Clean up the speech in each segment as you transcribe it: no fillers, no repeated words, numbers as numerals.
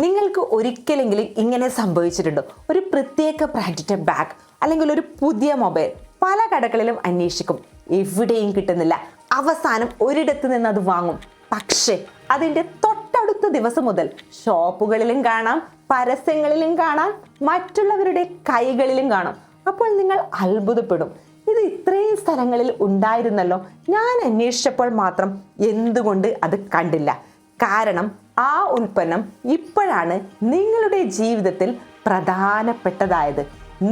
നിങ്ങൾക്ക് ഒരിക്കലെങ്കിലും ഇങ്ങനെ സംഭവിച്ചിട്ടുണ്ടോ? ഒരു പ്രത്യേക ബ്രാൻഡിന്റെ ബാഗ് അല്ലെങ്കിൽ ഒരു പുതിയ മൊബൈൽ പല കടകളിലും അന്വേഷിക്കും, എവിടെയും കിട്ടുന്നില്ല. അവസാനം ഒരിടത്ത് നിന്ന് അത് വാങ്ങും. പക്ഷേ അതിൻ്റെ തൊട്ടടുത്ത ദിവസം മുതൽ ഷോപ്പുകളിലും കാണാം, പരസ്യങ്ങളിലും കാണാം, മറ്റുള്ളവരുടെ കൈകളിലും കാണാം. അപ്പോൾ നിങ്ങൾ അത്ഭുതപ്പെടും, ഇത് ഇത്രയും സ്ഥലങ്ങളിൽ ഉണ്ടായിരുന്നല്ലോ, ഞാൻ അന്വേഷിച്ചപ്പോൾ മാത്രം എന്തുകൊണ്ട് അത് കണ്ടില്ല? കാരണം ആ ഉൽപ്പന്നം ഇപ്പോഴാണ് നിങ്ങളുടെ ജീവിതത്തിൽ പ്രധാനപ്പെട്ടതായത്.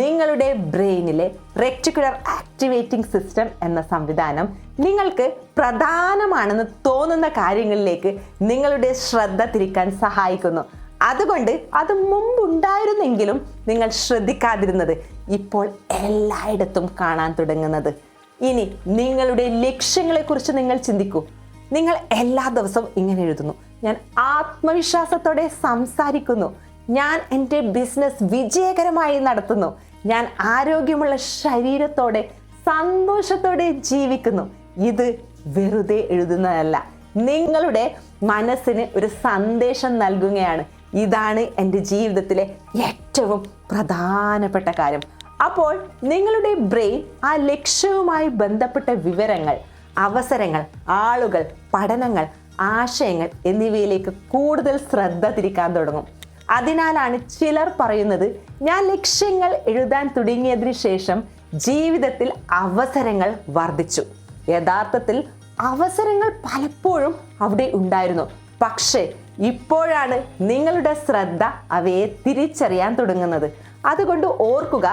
നിങ്ങളുടെ ബ്രെയിനിലെ റെറ്റിക്കുലർ ആക്ടിവേറ്റിംഗ് സിസ്റ്റം എന്ന സംവിധാനം നിങ്ങൾക്ക് പ്രധാനമാണെന്ന് തോന്നുന്ന കാര്യങ്ങളിലേക്ക് നിങ്ങളുടെ ശ്രദ്ധ തിരിക്കാൻ സഹായിക്കുന്നു. അതുകൊണ്ട് അത് മുമ്പുണ്ടായിരുന്നെങ്കിലും നിങ്ങൾ ശ്രദ്ധിക്കാതിരുന്നത് ഇപ്പോൾ എല്ലായിടത്തും കാണാൻ തുടങ്ങുന്നത്. ഇനി നിങ്ങളുടെ ലക്ഷ്യങ്ങളെക്കുറിച്ച് നിങ്ങൾ ചിന്തിക്കൂ. നിങ്ങൾ എല്ലാ ദിവസവും ഇങ്ങനെ എഴുതുന്നു: ഞാൻ ആത്മവിശ്വാസത്തോടെ സംസാരിക്കുന്നു, ഞാൻ എൻ്റെ ബിസിനസ് വിജയകരമായി നടത്തുന്നു, ഞാൻ ആരോഗ്യമുള്ള ശരീരത്തോടെ സന്തോഷത്തോടെ ജീവിക്കുന്നു. ഇത് വെറുതെ എഴുതുന്നതല്ല, നിങ്ങളുടെ മനസ്സിന് ഒരു സന്ദേശം നൽകുകയാണ്. ഇതാണ് എൻ്റെ ജീവിതത്തിലെ ഏറ്റവും പ്രധാനപ്പെട്ട കാര്യം. അപ്പോൾ നിങ്ങളുടെ ബ്രെയിൻ ആ ലക്ഷ്യവുമായി ബന്ധപ്പെട്ട വിവരങ്ങൾ, അവസരങ്ങൾ, ആളുകൾ, പഠനങ്ങൾ, ആശയങ്ങൾ എന്നിവയിലേക്ക് കൂടുതൽ ശ്രദ്ധ തിരിക്കാൻ തുടങ്ങും. അതിനാലാണ് ചിലർ പറയുന്നത്, ഞാൻ ലക്ഷ്യങ്ങൾ എഴുതാൻ തുടങ്ങിയതിനു ശേഷം ജീവിതത്തിൽ അവസരങ്ങൾ വർദ്ധിച്ചു. യഥാർത്ഥത്തിൽ അവസരങ്ങൾ പലപ്പോഴും അവിടെ ഉണ്ടായിരുന്നു, പക്ഷേ ഇപ്പോഴാണ് നിങ്ങളുടെ ശ്രദ്ധ അവയെ തിരിച്ചറിയാൻ തുടങ്ങുന്നത്. അതുകൊണ്ട് ഓർക്കുക,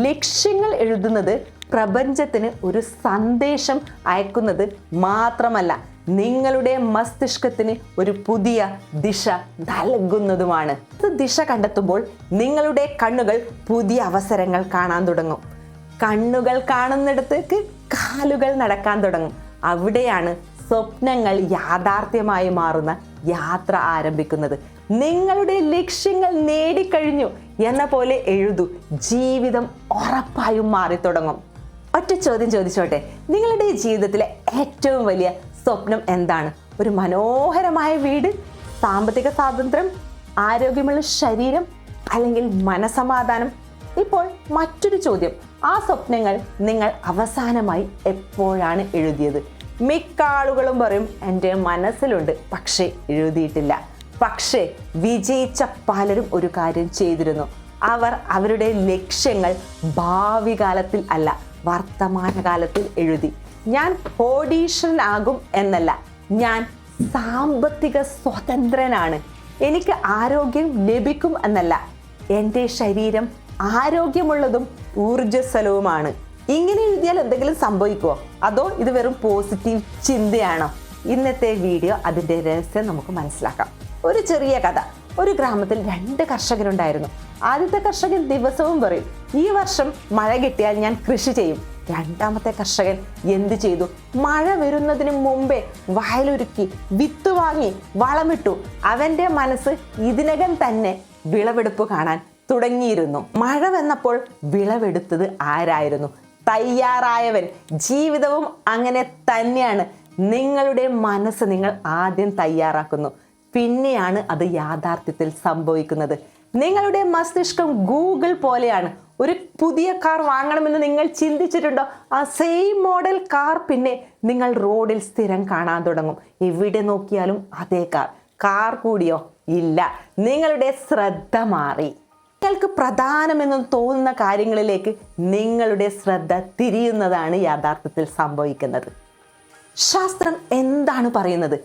ലക്ഷ്യങ്ങൾ എഴുതുന്നത് പ്രപഞ്ചത്തിന് ഒരു സന്ദേശം അയക്കുന്നത് മാത്രമല്ല, നിങ്ങളുടെ മസ്തിഷ്കത്തിന് ഒരു പുതിയ ദിശ നൽകുന്നതുമാണ്. ദിശ കണ്ടെത്തുമ്പോൾ നിങ്ങളുടെ കണ്ണുകൾ പുതിയ അവസരങ്ങൾ കാണാൻ തുടങ്ങും. കണ്ണുകൾ കാണുന്നിടത്തേക്ക് കാലുകൾ നടക്കാൻ തുടങ്ങും. അവിടെയാണ് സ്വപ്നങ്ങൾ യാഥാർത്ഥ്യമായി മാറുന്ന യാത്ര ആരംഭിക്കുന്നത്. നിങ്ങളുടെ ലക്ഷ്യങ്ങൾ നേടിക്കഴിഞ്ഞു എന്ന പോലെ എഴുതൂ, ജീവിതം ഉറപ്പായും മാറിത്തുടങ്ങും. ഒറ്റ ചോദ്യം ചോദിച്ചോട്ടെ, നിങ്ങളുടെ ജീവിതത്തിലെ ഏറ്റവും വലിയ സ്വപ്നം എന്താണ്? ഒരു മനോഹരമായ വീട്, സാമ്പത്തിക സ്വാതന്ത്ര്യം, ആരോഗ്യമുള്ള ശരീരം, അല്ലെങ്കിൽ മനസമാധാനം? ഇപ്പോൾ മറ്റൊരു ചോദ്യം, ആ സ്വപ്നങ്ങൾ നിങ്ങൾ അവസാനമായി എപ്പോഴാണ് എഴുതിയത്? മിക്ക ആളുകളും പറയും, എൻ്റെ മനസ്സിലുണ്ട്, പക്ഷേ എഴുതിയിട്ടില്ല. പക്ഷേ വിജയിച്ച പലരും ഒരു കാര്യം ചെയ്തിരുന്നു. അവർ അവരുടെ ലക്ഷ്യങ്ങൾ ഭാവി കാലത്തിൽ അല്ല, വർത്തമാനകാലത്തിൽ എഴുതി. ഞാൻ കോടീശ്വരനാകും എന്നല്ല, ഞാൻ സാമ്പത്തിക സ്വതന്ത്രനാണ്. എനിക്ക് ആരോഗ്യം ലഭിക്കും എന്നല്ല, എൻ്റെ ശരീരം ആരോഗ്യമുള്ളതും ഊർജ്ജസ്വലവുമാണ്. ഇങ്ങനെ എഴുതിയാൽ എന്തെങ്കിലും സംഭവിക്കുമോ? അതോ ഇത് വെറും പോസിറ്റീവ് ചിന്തയാണോ? ഇന്നത്തെ വീഡിയോ അതിൻ്റെ രഹസ്യം നമുക്ക് മനസ്സിലാക്കാം. ഒരു ചെറിയ കഥ. ഒരു ഗ്രാമത്തിൽ 2 കർഷകരുണ്ടായിരുന്നു. ആദ്യത്തെ കർഷകൻ ദിവസവും പറയും, ഈ വർഷം മഴ കിട്ടിയാൽ ഞാൻ കൃഷി ചെയ്യും. രണ്ടാമത്തെ കർഷകൻ എന്ത് ചെയ്തു? മഴ വരുന്നതിന് മുമ്പേ വയലൊരുക്കി, വിത്ത് വാങ്ങി, വളമിട്ടു. അവൻ്റെ മനസ്സ് ഇതിനകം തന്നെ വിളവെടുപ്പ് കാണാൻ തുടങ്ങിയിരുന്നു. മഴ വന്നപ്പോൾ വിളവെടുത്തത് ആരായിരുന്നു? തയ്യാറായവൻ. ജീവിതവും അങ്ങനെ തന്നെയാണ്. നിങ്ങളുടെ മനസ്സ് നിങ്ങൾ ആദ്യം തയ്യാറാക്കുന്നു, പിന്നെയാണ് അത് യാഥാർത്ഥ്യത്തിൽ സംഭവിക്കുന്നത്. നിങ്ങളുടെ മസ്തിഷ്കം ഗൂഗിൾ പോലെയാണ്. ഒരു പുതിയ കാർ വാങ്ങണമെന്ന് നിങ്ങൾ ചിന്തിച്ചിട്ടുണ്ടോ? ആ സെയിം മോഡൽ കാർ പിന്നെ നിങ്ങൾ റോഡിൽ സ്ഥിരം കാണാൻ തുടങ്ങും. എവിടെ നോക്കിയാലും അതേ കാർ കൂടിയോ? ഇല്ല, നിങ്ങളുടെ ശ്രദ്ധ മാറി. നിങ്ങൾക്ക് പ്രധാനമെന്ന് തോന്നുന്ന കാര്യങ്ങളിലേക്ക് നിങ്ങളുടെ ശ്രദ്ധ തിരിയുന്നതാണ് യഥാർത്ഥത്തിൽ സംഭവിക്കുന്നത്. ശാസ്ത്രം എന്താണ് പറയുന്നത്?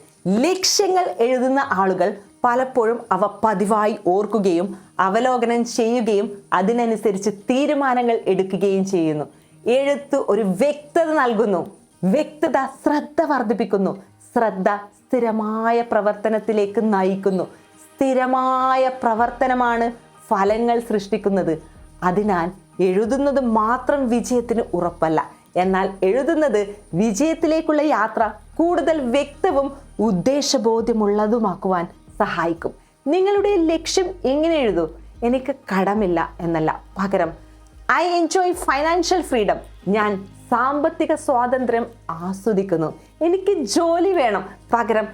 ലക്ഷ്യങ്ങൾ എഴുതുന്ന ആളുകൾ പലപ്പോഴും അവ പതിവായി ഓർക്കുകയും അവലോകനം ചെയ്യുകയും അതിനനുസരിച്ച് തീരുമാനങ്ങൾ എടുക്കുകയും ചെയ്യുന്നു. എഴുത്ത് ഒരു വ്യക്തത നൽകുന്നു. വ്യക്തത ശ്രദ്ധ വർദ്ധിപ്പിക്കുന്നു. ശ്രദ്ധ സ്ഥിരമായ പ്രവർത്തനത്തിലേക്ക് നയിക്കുന്നു. സ്ഥിരമായ പ്രവർത്തനമാണ് ഫലങ്ങൾ സൃഷ്ടിക്കുന്നത്. അതിനാൽ എഴുതുന്നത് മാത്രം വിജയത്തിന് ഉറപ്പല്ല, എന്നാൽ എഴുതുന്നത് വിജയത്തിലേക്കുള്ള യാത്ര കൂടുതൽ വ്യക്തവും ഉദ്ദേശബോധ്യമുള്ളതുമാക്കുവാൻ സഹായിക്കും. നിങ്ങളുടെ ലക്ഷ്യം എങ്ങനെ എഴുതൂ? എനിക്ക് കടമില്ല എന്നല്ല, പകരം ഐ എൻജോയ് ഫൈനാൻഷ്യൽ ഫ്രീഡം. ഞാൻ സാമ്പത്തിക സ്വാതന്ത്ര്യം ആസ്വദിക്കുന്നു. എനിക്ക് ജോലി വേണം, പകരം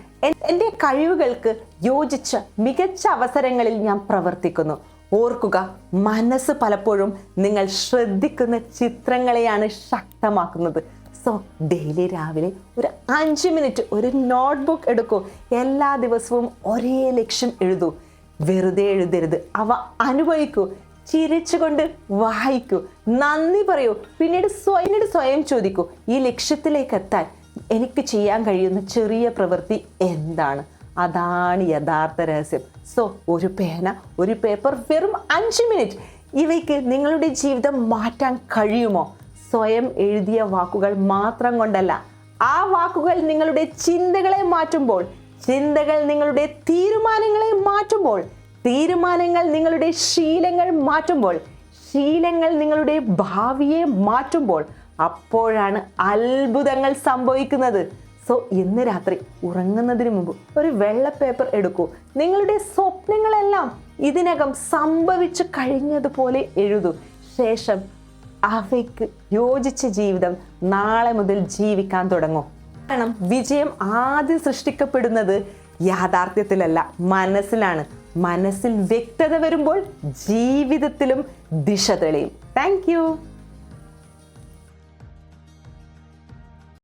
എൻ്റെ കഴിവുകൾക്ക് യോജിച്ച മികച്ച അവസരങ്ങളിൽ ഞാൻ പ്രവർത്തിക്കുന്നു. ഓർക്കുക, മനസ്സ് പലപ്പോഴും നിങ്ങൾ ശ്രദ്ധിക്കുന്ന ചിത്രങ്ങളെയാണ് ശക്തമാക്കുന്നത്. സോ ഡെയിലി രാവിലെ ഒരു 5 മിനിറ്റ് ഒരു നോട്ട്ബുക്ക് എടുക്കൂ. എല്ലാ ദിവസവും ഒരേ ലക്ഷ്യം എഴുതൂ. വെറുതെ എഴുതരുത്, അവ അനുഭവിക്കൂ. ചിരിച്ചുകൊണ്ട് വായിക്കൂ, നന്ദി പറയൂ. പിന്നീട് സ്വയം ചോദിക്കൂ, ഈ ലക്ഷ്യത്തിലേക്ക് എത്താൻ എനിക്ക് ചെയ്യാൻ കഴിയുന്ന ചെറിയ പ്രവൃത്തി എന്താണ്? അതാണ് യഥാർത്ഥ രഹസ്യം. സോ ഒരു പേന, ഒരു പേപ്പർ, വെറും 5 മിനിറ്റ്. ഇവയ്ക്ക് നിങ്ങളുടെ ജീവിതം മാറ്റാൻ കഴിയുമോ? സ്വയം എഴുതിയ വാക്കുകൾ മാത്രം കൊണ്ടല്ല, ആ വാക്കുകൾ നിങ്ങളുടെ ചിന്തകളെ മാറ്റുമ്പോൾ, ചിന്തകൾ നിങ്ങളുടെ തീരുമാനങ്ങളെ മാറ്റുമ്പോൾ, തീരുമാനങ്ങൾ നിങ്ങളുടെ ശീലങ്ങൾ മാറ്റുമ്പോൾ, ശീലങ്ങൾ നിങ്ങളുടെ ഭാവിയെ മാറ്റുമ്പോൾ, അപ്പോഴാണ് അത്ഭുതങ്ങൾ സംഭവിക്കുന്നത്. സോ ഇന്ന് രാത്രി ഉറങ്ങുന്നതിന് മുമ്പ് ഒരു വെള്ള പേപ്പർ എടുക്കൂ. നിങ്ങളുടെ സ്വപ്നങ്ങളെല്ലാം ഇതിനകം സംഭവിച്ചു കഴിഞ്ഞതുപോലെ എഴുതൂ. ശേഷം അവയ്ക്ക് യോജിച്ച ജീവിതം നാളെ മുതൽ ജീവിക്കാൻ തുടങ്ങും. കാരണം വിജയം ആദ്യം സൃഷ്ടിക്കപ്പെടുന്നത് യാഥാർത്ഥ്യത്തിലല്ല, മനസ്സിലാണ്. മനസ്സിൽ വ്യക്തത വരുമ്പോൾ ജീവിതത്തിലും ദിശ തെളിയും. Thank you.